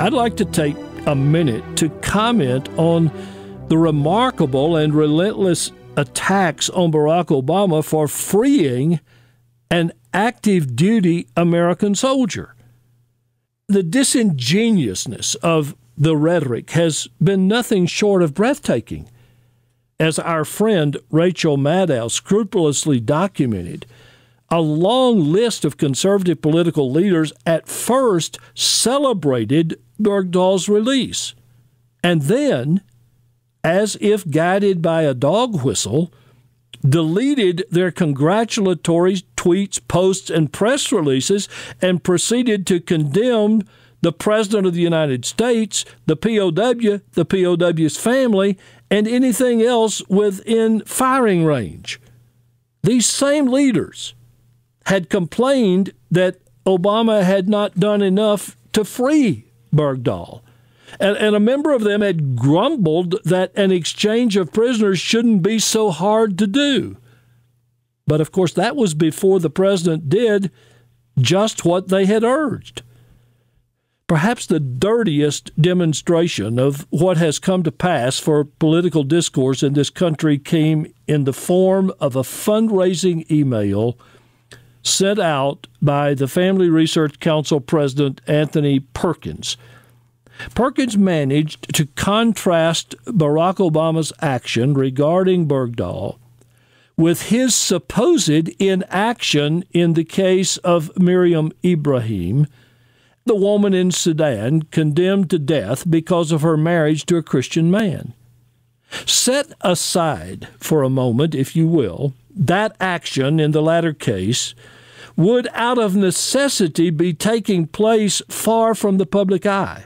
I'd like to take a minute to comment on the remarkable and relentless attacks on Barack Obama for freeing an active duty American soldier. The disingenuousness of the rhetoric has been nothing short of breathtaking. As our friend Rachel Maddow scrupulously documented, a long list of conservative political leaders at first celebrated Bergdahl's release, and then, as if guided by a dog whistle, deleted their congratulatory tweets, posts, and press releases and proceeded to condemn the President of the United States, the POW, the POW's family, and anything else within firing range. These same leaders had complained that Obama had not done enough to free Bergdahl. And a member of them had grumbled that an exchange of prisoners shouldn't be so hard to do. But, of course, that was before the president did just what they had urged. Perhaps the dirtiest demonstration of what has come to pass for political discourse in this country came in the form of a fundraising email sent out by the Family Research Council President Anthony Perkins. Perkins managed to contrast Barack Obama's action regarding Bergdahl with his supposed inaction in the case of Miriam Ibrahim, the woman in Sudan condemned to death because of her marriage to a Christian man. Set aside for a moment, if you will, that action in the latter case would out of necessity be taking place far from the public eye.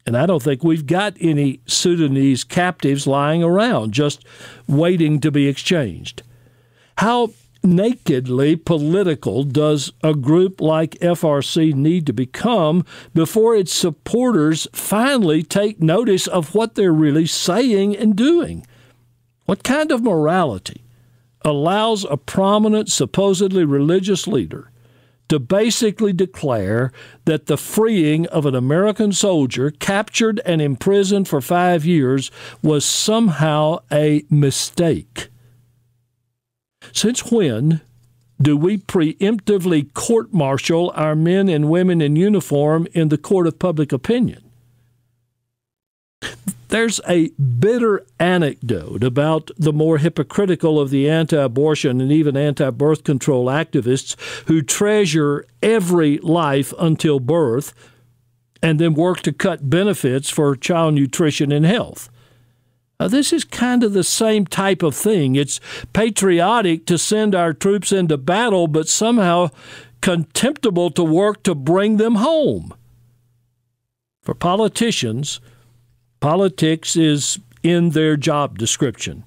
And I don't think we've got any Sudanese captives lying around just waiting to be exchanged. How nakedly political does a group like FRC need to become before its supporters finally take notice of what they're really saying and doing? What kind of morality allows a prominent, supposedly religious leader to basically declare that the freeing of an American soldier captured and imprisoned for 5 years was somehow a mistake? Since when do we preemptively court-martial our men and women in uniform in the court of public opinion? There's a bitter anecdote about the more hypocritical of the anti-abortion and even anti-birth control activists who treasure every life until birth and then work to cut benefits for child nutrition and health. This is kind of the same type of thing. It's patriotic to send our troops into battle, but somehow contemptible to work to bring them home. For politicians, politics is in their job description.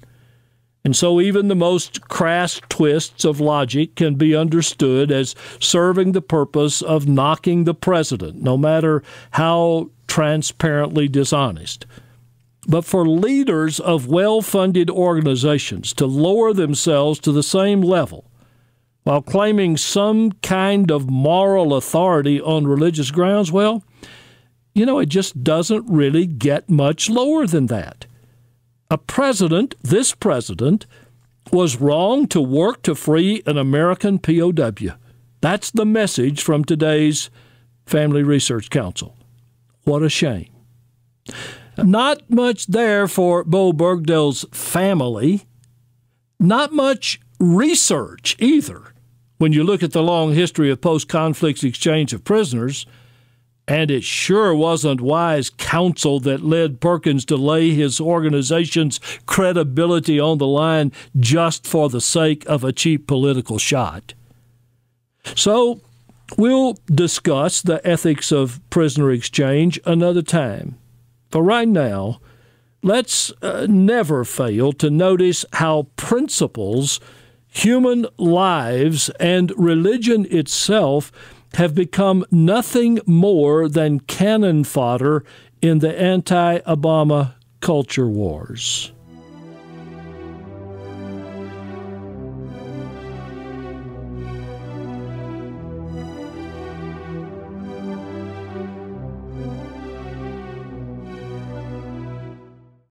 And so even the most crass twists of logic can be understood as serving the purpose of knocking the president, no matter how transparently dishonest. But for leaders of well-funded organizations to lower themselves to the same level while claiming some kind of moral authority on religious grounds, well, it just doesn't really get much lower than that. This president, was wrong to work to free an American POW. That's the message from today's Family Research Council. What a shame. Not much there for Bowe Bergdahl's family. Not much research either when you look at the long history of post-conflict exchange of prisoners. And it sure wasn't wise counsel that led Perkins to lay his organization's credibility on the line just for the sake of a cheap political shot. So we'll discuss the ethics of prisoner exchange another time. For right now, let's never fail to notice how principles, human lives, and religion itself have become nothing more than cannon fodder in the anti-Obama culture wars.